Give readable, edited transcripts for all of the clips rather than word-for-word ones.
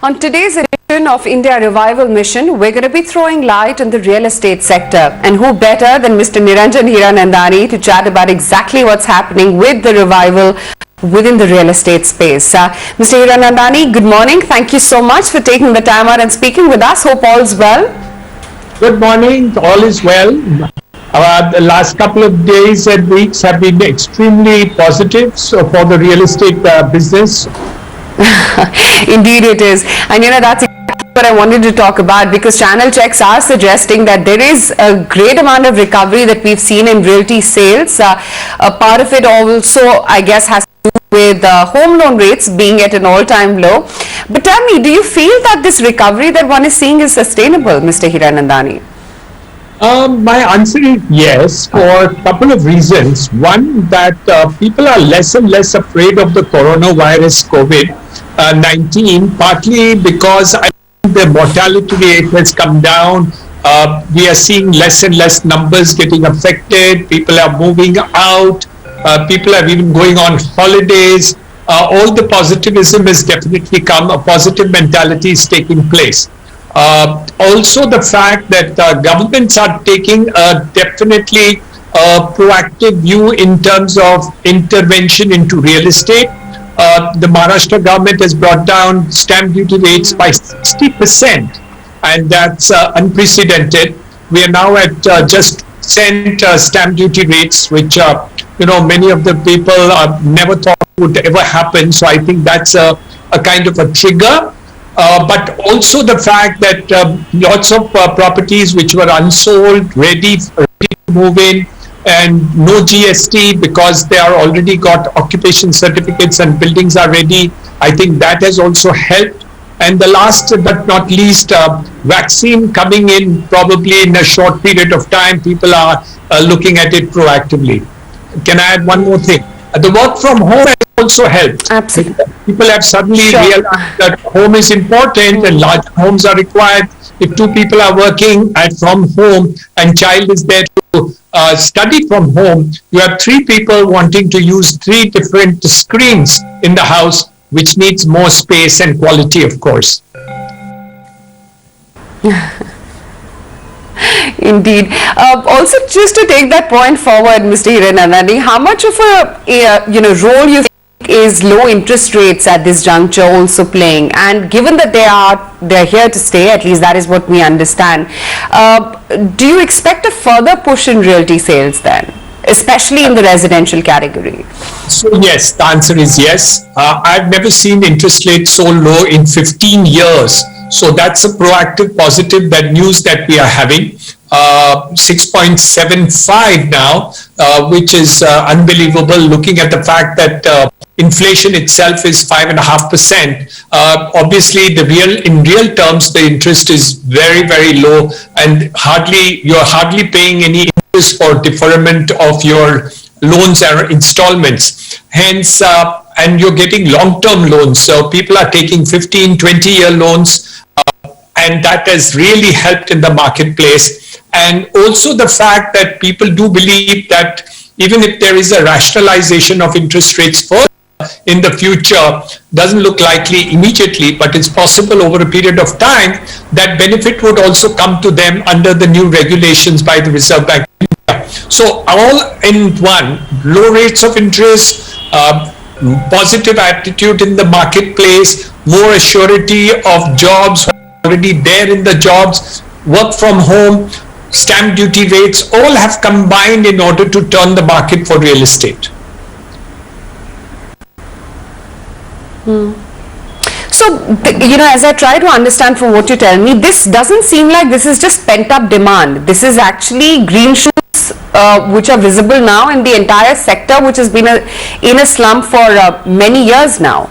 On today's edition of India Revival Mission, we're going to be throwing light on the real estate sector. And who better than Mr. Niranjan Hiranandani to chat about exactly what's happening with the revival within the real estate space. Mr. Hiranandani, good morning. Thank you so much for taking the time out and speaking with us. Hope all's well. Good morning. All is well. The last couple of days and weeks have been extremely positive for the real estate business. Indeed it is. And that's exactly what I wanted to talk about, because channel checks are suggesting that there is a great amount of recovery that we've seen in realty sales. A part of it also, I guess, has to do with home loan rates being at an all-time low. But tell me, do you feel that this recovery that one is seeing is sustainable, Mr. Hiranandani? My answer is yes, for a couple of reasons. One, that people are less and less afraid of the coronavirus COVID-19, partly because I think the mortality rate has come down. We are seeing less and less numbers getting affected. People are moving out. People are even going on holidays. All the positivism has definitely come. A positive mentality is taking place. Also the fact that governments are taking definitely a proactive view in terms of intervention into real estate. The Maharashtra government has brought down stamp duty rates by 60%, and that's unprecedented. We are now at just cent stamp duty rates, which many of the people never thought would ever happen. So I think that's a kind of a trigger. But also the fact that lots of properties which were unsold, ready to move in, and no GST because they are already got occupation certificates and buildings are ready. I think that has also helped. And the last but not least, vaccine coming in probably in a short period of time. People are looking at it proactively. Can I add one more thing? The work from home has also helped. Absolutely. People have suddenly realized that home is important and large homes are required. If two people are working from home and child is there to study from home, you have three people wanting to use three different screens in the house, which needs more space and quality, of course. Indeed. Also, just to take that point forward, Mr. Hiranandani, how much of a role you think is low interest rates at this juncture also playing? And given that they're here to stay, at least that is what we understand, do you expect a further push in realty sales then, especially in the residential category? So yes, the answer is yes. I've never seen interest rates so low in 15 years. So that's a proactive, positive news that we are having. 6.75 now, which is unbelievable, looking at the fact that inflation itself is 5.5%. Obviously, in real terms, the interest is very, very low, and you're hardly paying any interest for deferment of your loans or installments. Hence, and you're getting long-term loans. So people are taking 15, 20-year loans. And that has really helped in the marketplace. And also the fact that people do believe that even if there is a rationalization of interest rates further in the future, doesn't look likely immediately, but it's possible over a period of time, that benefit would also come to them under the new regulations by the Reserve Bank of India. So all in one, low rates of interest, positive attitude in the marketplace, more assurity of jobs already there in the jobs, work from home, stamp duty rates, all have combined in order to turn the market for real estate. So, as I try to understand from what you tell me, this doesn't seem like this is just pent-up demand. This is actually green shoots which are visible now in the entire sector, which has been in a slump for many years now.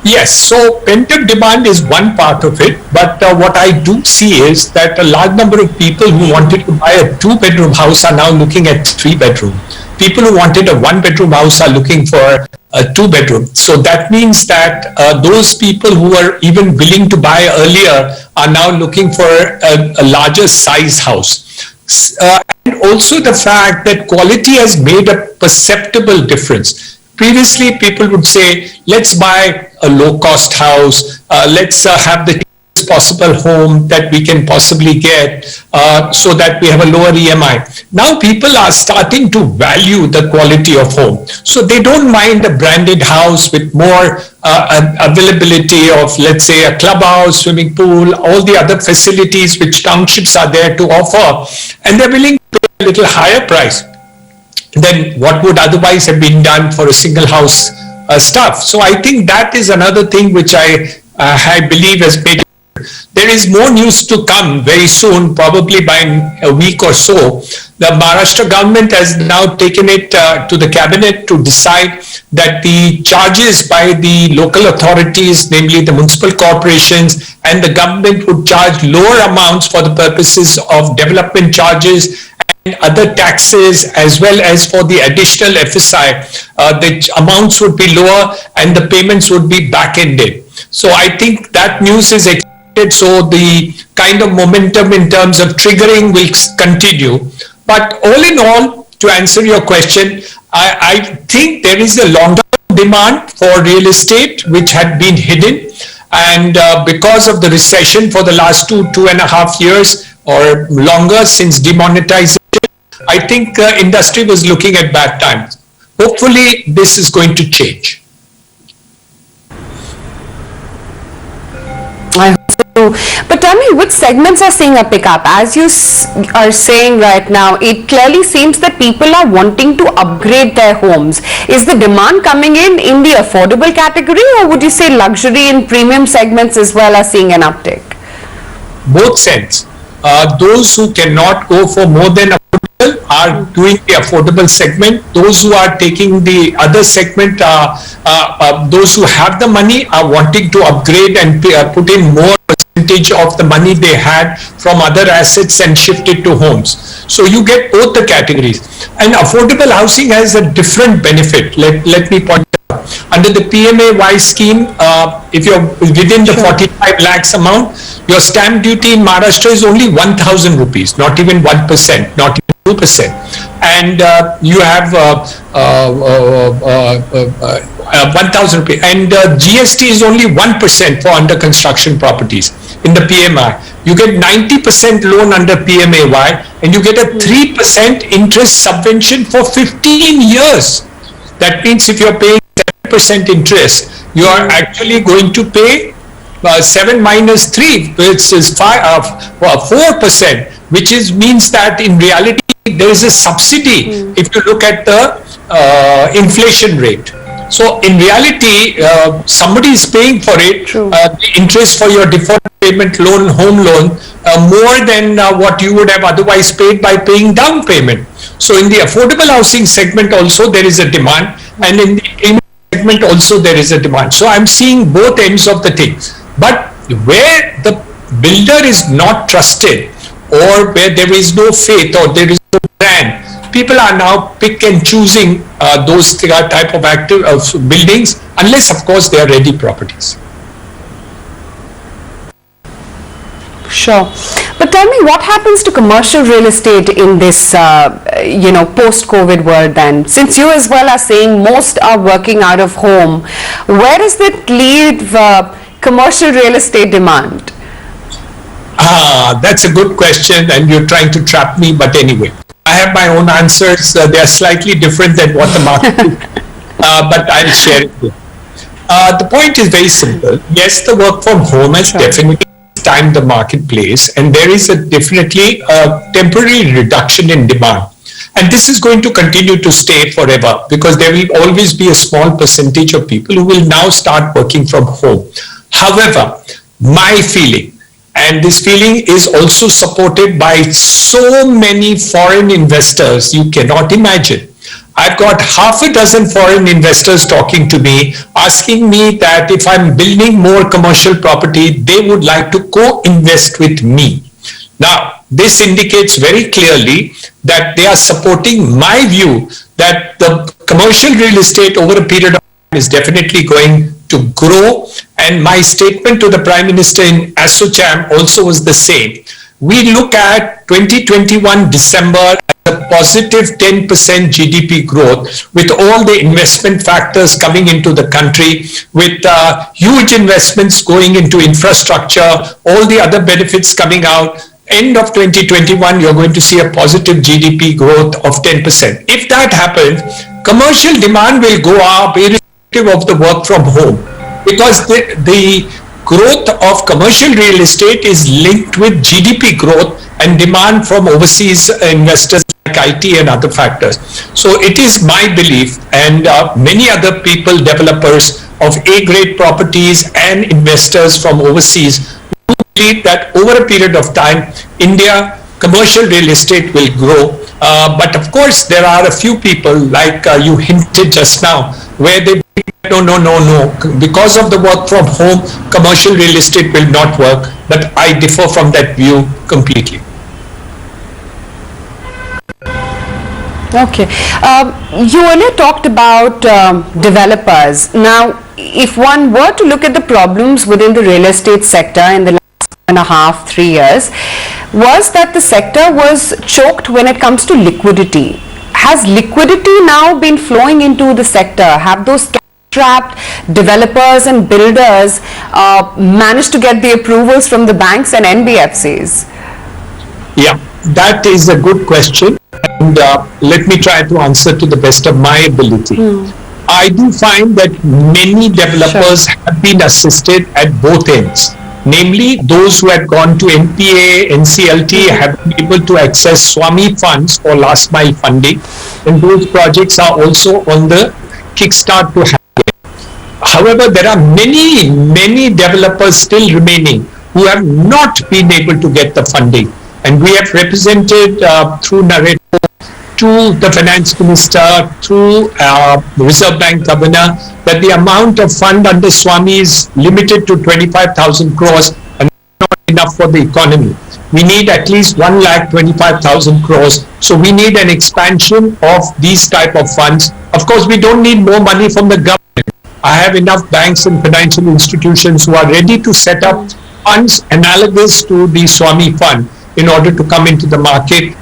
Yes, so pent-up demand is one part of it, but what I do see is that a large number of people who wanted to buy a two-bedroom house are now looking at three-bedroom. People who wanted a one-bedroom house are looking for a two-bedroom. So that means that those people who were even willing to buy earlier are now looking for a larger size house. And also the fact that quality has made a perceptible difference. Previously, people would say, let's buy a low-cost house, let's have the cheapest possible home that we can possibly get so that we have a lower EMI. Now people are starting to value the quality of home. So they don't mind a branded house with more availability of, let's say, a clubhouse, swimming pool, all the other facilities which townships are there to offer. And they're willing to pay a little higher price than what would otherwise have been done for a single house stuff. So I think that is another thing which I believe has made it. There is more news to come very soon, probably by a week or so. The Maharashtra government has now taken it to the cabinet to decide that the charges by the local authorities, namely the municipal corporations, and the government would charge lower amounts for the purposes of development charges and other taxes, as well as for the additional FSI. The amounts would be lower and the payments would be back-ended. So I think that news is expected. So the kind of momentum in terms of triggering will continue. But all in all, to answer your question, I think there is a longer demand for real estate which had been hidden. And because of the recession for the last 2.5 years or longer since demonetization, I think industry was looking at bad times. Hopefully, this is going to change. I hope so. But tell me, which segments are seeing a pickup? As you are saying right now, it clearly seems that people are wanting to upgrade their homes. Is the demand coming in the affordable category, or would you say luxury and premium segments as well are seeing an uptick? Both sense. Those who cannot go for more than affordable are doing the affordable segment. Those who are taking the other segment, those who have the money are wanting to upgrade and put in more percentage of the money they had from other assets and shift it to homes. So you get both the categories. And affordable housing has a different benefit. Let me point out. Under the PMAY scheme, if you're within the 45 lakhs amount, your stamp duty in Maharashtra is only 1,000 rupees, not even 1%, not even 2%. And you have 1,000 rupees. And GST is only 1% for under construction properties in the PMI. You get 90% loan under PMAY and you get a 3% interest subvention for 15 years. That means if you're paying 7% interest, you are actually going to pay 7 minus 3, which is 4%, which means that in reality there is a subsidy if you look at the inflation rate. So in reality, somebody is paying for it, the interest for your deferred payment loan, home loan, more than what you would have otherwise paid by paying down payment. So in the affordable housing segment also there is a demand, and in the premium segment also there is a demand. So I'm seeing both ends of the thing. But where the builder is not trusted, or where there is no faith or there is no brand, people are now pick and choosing those type of buildings, unless of course they are ready properties. Sure. But tell me, what happens to commercial real estate in this, post-COVID world then? Since you as well are saying most are working out of home, where does that leave commercial real estate demand? That's a good question, and you're trying to trap me, but anyway. I have my own answers. They are slightly different than what the market is, but I'll share it with you. The point is very simple. Yes, the work from home has definitely timed the marketplace, and there is definitely a temporary reduction in demand. And this is going to continue to stay forever, because there will always be a small percentage of people who will now start working from home. However, my feeling, and this feeling is also supported by so many foreign investors, you cannot imagine. I've got half a dozen foreign investors talking to me, asking me that if I'm building more commercial property, they would like to co-invest with me. Now, this indicates very clearly that they are supporting my view that the commercial real estate over a period of time is definitely going to grow. And my statement to the Prime Minister in ASSOCHAM also was the same. We look at 2021 December as a a positive 10% GDP growth with all the investment factors coming into the country, with huge investments going into infrastructure, all the other benefits coming out. End of 2021, you're going to see a positive GDP growth of 10%. If that happens, commercial demand will go up irrespective of the work from home, because the growth of commercial real estate is linked with GDP growth and demand from overseas investors like IT and other factors. So it is my belief, and many other people, developers of A-grade properties and investors from overseas, who believe that over a period of time, India commercial real estate will grow. But of course, there are a few people, like you hinted just now, where they no. Because of the work from home, commercial real estate will not work. But I differ from that view completely. Okay. You earlier talked about developers. Now, if one were to look at the problems within the real estate sector in the last 1.5, 3 years, was that the sector was choked when it comes to liquidity. Has liquidity now been flowing into the sector? Have those trapped developers and builders managed to get the approvals from the banks and NBFCs? Yeah, that is a good question. And let me try to answer to the best of my ability. I do find that many developers have been assisted at both ends. Namely, those who had gone to NPA, NCLT have been able to access Swami funds for last mile funding, and those projects are also on the kickstart to happen. However, there are many developers still remaining who have not been able to get the funding, and we have represented through Narendra to the finance minister, through the Reserve Bank governor, that the amount of fund under Swami is limited to 25,000 crores and not enough for the economy. We need at least 1,25,000 crores. So we need an expansion of these type of funds. Of course, we don't need more money from the government. I have enough banks and financial institutions who are ready to set up funds analogous to the Swami fund in order to come into the market.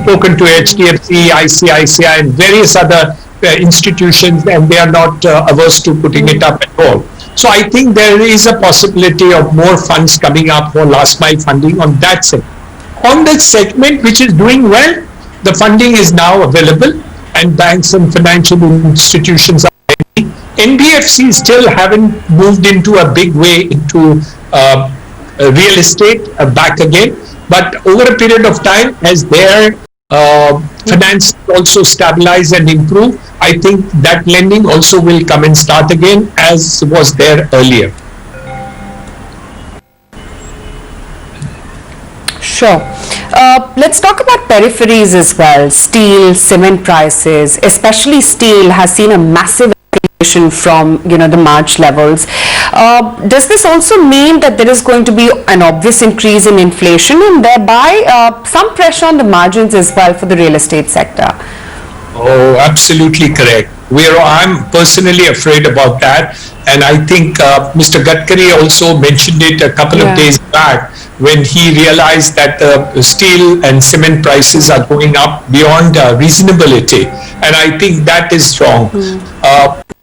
Spoken to HDFC, ICICI and various other institutions, and they are not averse to putting it up at all. So I think there is a possibility of more funds coming up for last mile funding on that segment. On the segment which is doing well, the funding is now available and banks and financial institutions are ready. NBFCs still haven't moved into a big way into real estate back again. But over a period of time, as their finance also stabilize and improve, I think that lending also will come and start again as was there earlier. Sure. Let's talk about peripheries as well. Steel, cement prices, especially steel has seen a massive from the March levels. Does this also mean that there is going to be an obvious increase in inflation and thereby some pressure on the margins as well for the real estate sector? Oh, absolutely correct. I'm personally afraid about that, and I think Mr. Gadkari also mentioned it a couple of days back when he realized that the steel and cement prices are going up beyond reasonability, and I think that is wrong.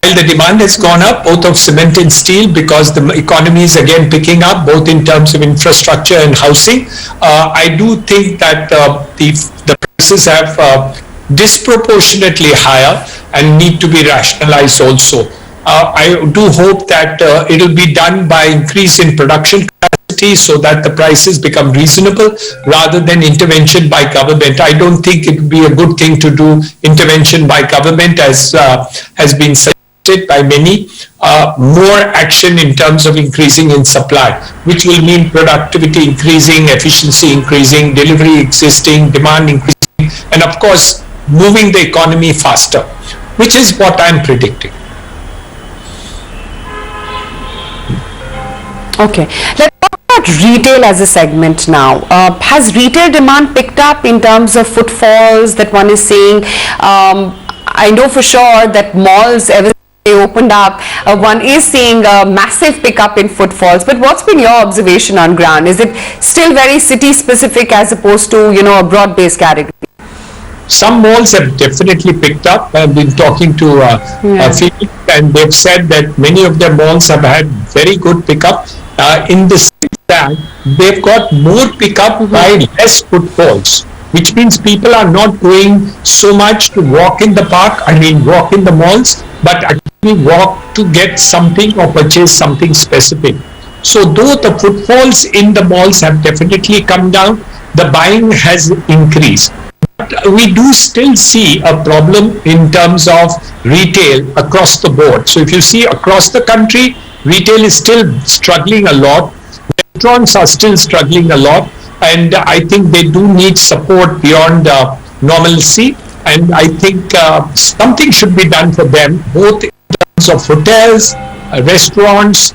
While the demand has gone up, both of cement and steel, because the economy is again picking up, both in terms of infrastructure and housing, I do think that the prices have disproportionately higher and need to be rationalized also. I do hope that it will be done by increase in production capacity so that the prices become reasonable rather than intervention by government. I don't think it would be a good thing to do intervention by government, as has been suggested by many. More action in terms of increasing in supply, which will mean productivity increasing, efficiency increasing, delivery existing, demand increasing, and of course moving the economy faster, which is what I'm predicting. Okay, let's talk about retail as a segment now. Has retail demand picked up in terms of footfalls that one is seeing? I know for sure that malls, ever since they opened up, one is seeing a massive pickup in footfalls. But what's been your observation on ground? Is it still very city specific as opposed to a broad-based category? Some malls have definitely picked up. I've been talking to Phoenix, and they've said that many of their malls have had very good pickup. In the sense that they've got more pickup by less footfalls, which means people are not going so much to walk in the park, walk in the malls, but actually walk to get something or purchase something specific. So though the footfalls in the malls have definitely come down, the buying has increased. But we do still see a problem in terms of retail across the board. So if you see across the country, retail is still struggling a lot. Restaurants are still struggling a lot. And I think they do need support beyond normalcy. And I think something should be done for them, both in terms of hotels, restaurants,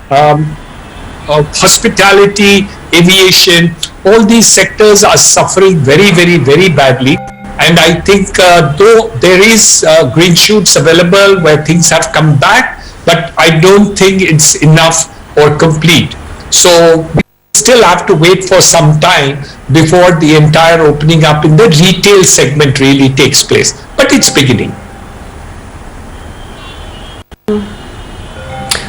hospitality, aviation. All these sectors are suffering very, very, very badly. And I think though there is green shoots available where things have come back, but I don't think it's enough or complete. So we still have to wait for some time before the entire opening up in the retail segment really takes place. But it's beginning.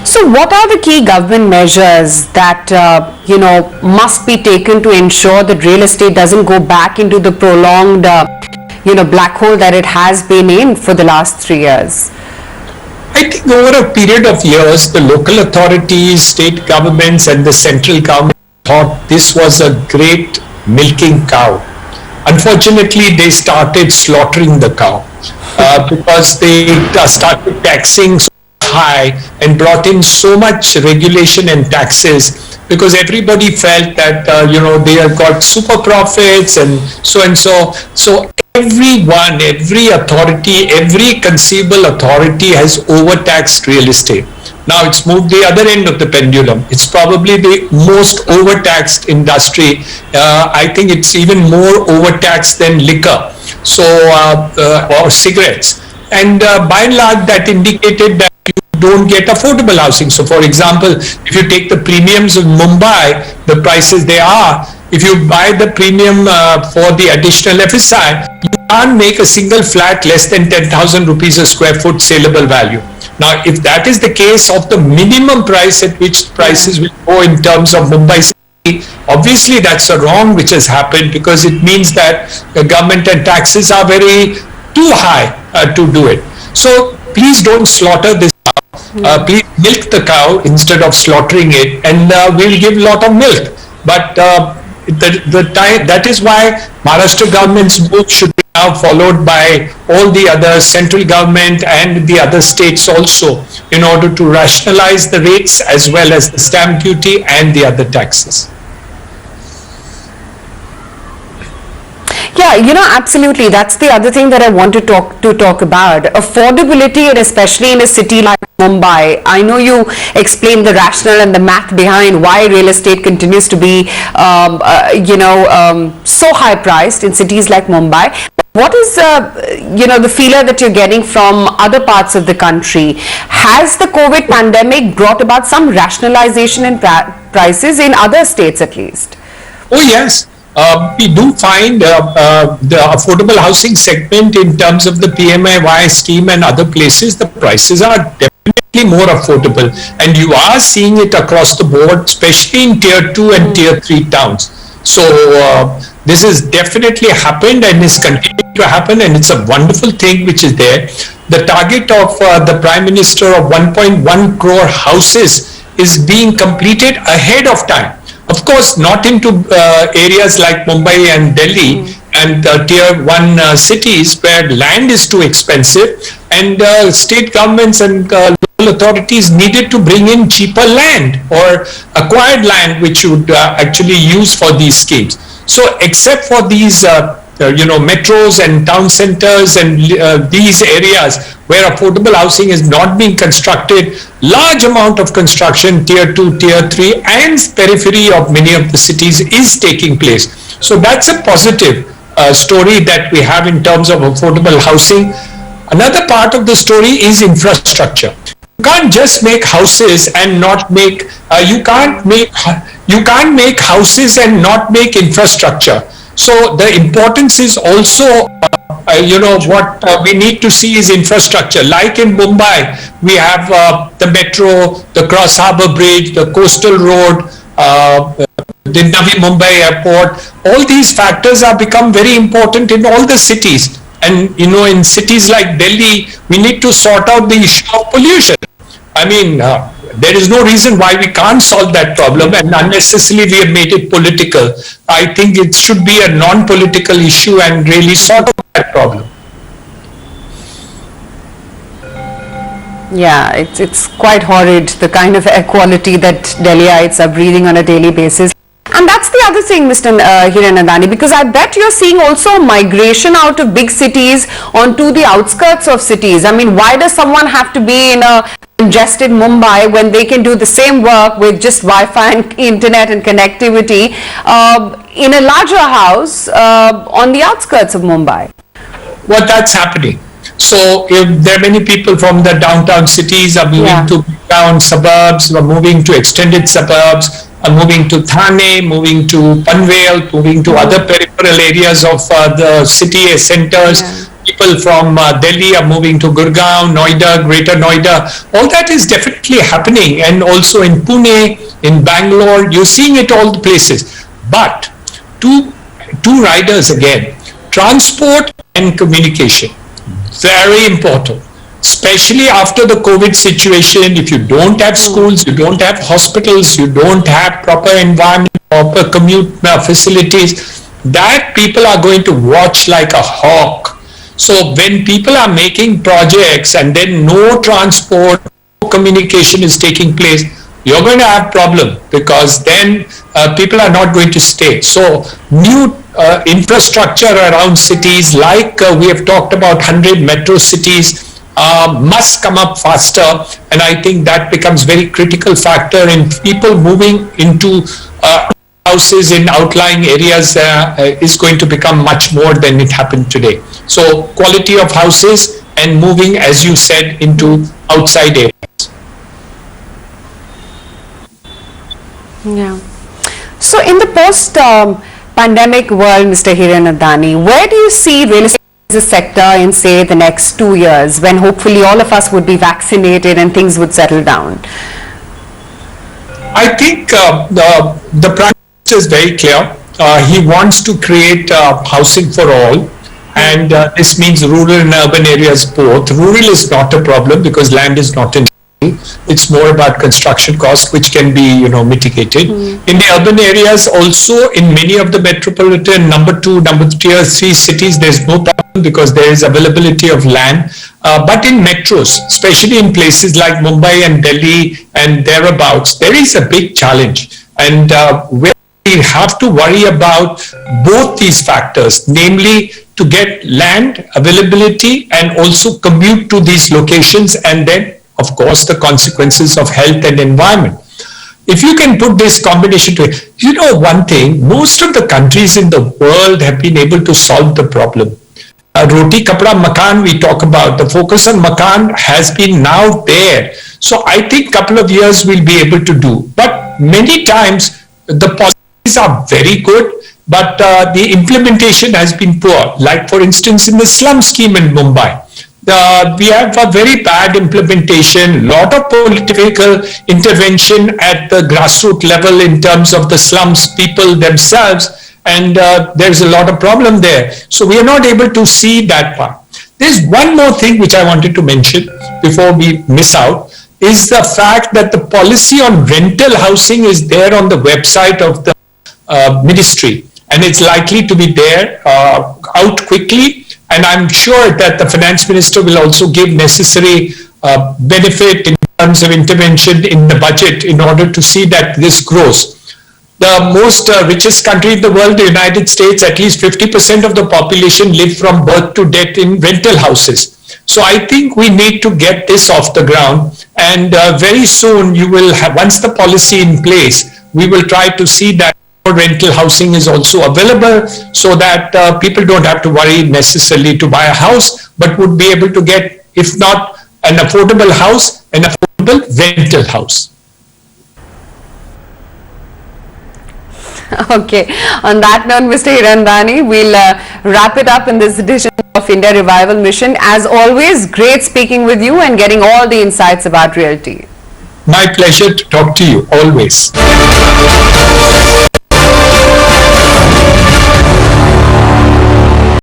So what are the key government measures that, must be taken to ensure that real estate doesn't go back into the prolonged, black hole that it has been in for the last 3 years? I think over a period of years, the local authorities, state governments and the central government thought this was a great milking cow. Unfortunately, they started slaughtering the cow because they started taxing high and brought in so much regulation and taxes because everybody felt that they have got super profits and so. So everyone, every authority, every conceivable authority has overtaxed real estate. Now it's moved the other end of the pendulum. It's probably the most overtaxed industry. I think it's even more overtaxed than liquor, or cigarettes. And by and large, that indicated that you don't get affordable housing. So for example, if you take the premiums in Mumbai, the prices they are, if you buy the premium for the additional FSI, you can't make a single flat less than 10,000 rupees a square foot saleable value. Now, if that is the case of the minimum price at which prices will go in terms of Mumbai city, obviously that's a wrong which has happened because it means that the government and taxes are very too high to do it. So please don't slaughter this cow. Please milk the cow instead of slaughtering it, and we'll give a lot of milk. But that is why Maharashtra government's move should be now followed by all the other central government and the other states also in order to rationalize the rates as well as the stamp duty and the other taxes. Yeah, absolutely. That's the other thing that I want to talk about. Affordability, and especially in a city like Mumbai. I know you explained the rationale and the math behind why real estate continues to be, so high priced in cities like Mumbai. What is, the feeler that you're getting from other parts of the country? Has the COVID pandemic brought about some rationalization in prices in other states at least? Oh, yes. We do find the affordable housing segment in terms of the PMAY scheme and other places, the prices are definitely more affordable. And you are seeing it across the board, especially in tier 2 and tier 3 towns. So this has definitely happened and is continuing to happen, and it's a wonderful thing which is there. The target of the Prime Minister of 1.1 crore houses is being completed ahead of time. Of course, not into areas like Mumbai and Delhi and tier 1 cities where land is too expensive, and state governments and local authorities needed to bring in cheaper land or acquired land which would actually use for these schemes. So except for these metros and town centers and these areas where affordable housing is not being constructed, large amount of construction tier 2, tier 3 and periphery of many of the cities is taking place. So that's a positive story that we have in terms of affordable housing. Another part of the story is infrastructure. You can't just make houses and not make, you can't make houses and not make infrastructure. So the importance is also what we need to see is infrastructure. Like in Mumbai, we have the metro, the Cross Harbour Bridge, the coastal road, the Navi Mumbai airport. All these factors have become very important in all the cities. And, in cities like Delhi, we need to sort out the issue of pollution. I mean, there is no reason why we can't solve that problem, and unnecessarily we have made it political. I think it should be a non-political issue and really sort out that problem. Yeah, it's quite horrid, the kind of air quality that Delhiites are breathing on a daily basis. And that's the other thing, Mr. Hiranandani, because I bet you're seeing also migration out of big cities onto the outskirts of cities. I mean, why does someone have to be in a congested Mumbai when they can do the same work with just Wi-Fi and internet and connectivity in a larger house on the outskirts of Mumbai? Well, that's happening. So if there are many people from the downtown cities are moving to down suburbs, are moving to extended suburbs, are moving to Thane, moving to Panvel, moving to other peripheral areas of the city centers. People from Delhi are moving to Gurgaon, Noida, Greater Noida. All that is definitely happening. And also in Pune, in Bangalore, you're seeing it all the places. But two riders again, transport and communication. Very important, especially after the COVID situation. If you don't have schools, you don't have hospitals, you don't have proper environment, proper commute facilities, that people are going to watch like a hawk. So when people are making projects and then no transport, no communication is taking place, you're going to have problem, because then people are not going to stay. So new infrastructure around cities, like we have talked about 100 metro cities, must come up faster, and I think that becomes very critical factor in people moving into houses in outlying areas is going to become much more than it happened today. So quality of houses and moving, as you said, into outside areas. Yeah. So in the post-pandemic world, Mr. Hiranandani, where do you see real estate as a sector in, say, the next 2 years, when hopefully all of us would be vaccinated and things would settle down? I think the Prime Minister is very clear. He wants to create housing for all. And this means rural and urban areas both. Rural is not a problem because land is not an issue. It's more about construction cost, which can be, mitigated. In the urban areas, also in many of the metropolitan number 2, number tier 3 cities, there's no problem because there is availability of land. But in metros, especially in places like Mumbai and Delhi and thereabouts, there is a big challenge. And where we have to worry about both these factors, namely to get land availability and also commute to these locations, and then of course the consequences of health and environment. If you can put this combination to it, one thing, most of the countries in the world have been able to solve the problem. Roti Kapda Makan we talk about, the focus on Makan has been now there. So I think couple of years we'll be able to do. But many times the policies are very good, but the implementation has been poor. Like for instance in the slum scheme in Mumbai, we have a very bad implementation, lot of political intervention at the grassroots level in terms of the slums people themselves, and there's a lot of problem there. So we are not able to see that part. There's one more thing which I wanted to mention before we miss out, is the fact that the policy on rental housing is there on the website of the ministry, and it's likely to be there out quickly. And I'm sure that the finance minister will also give necessary benefit in terms of intervention in the budget in order to see that this grows. The most richest country in the world, the United States, at least 50% of the population live from birth to death in rental houses. So I think we need to get this off the ground, and very soon you will have, once the policy in place, we will try to see that rental housing is also available, so that people don't have to worry necessarily to buy a house, but would be able to get, if not an affordable house, an affordable rental house. Okay, on that note, Mr. Hiranandani, we'll wrap it up in this edition. of India Revival Mission. As always, great speaking with you and getting all the insights about realty. My pleasure to talk to you always.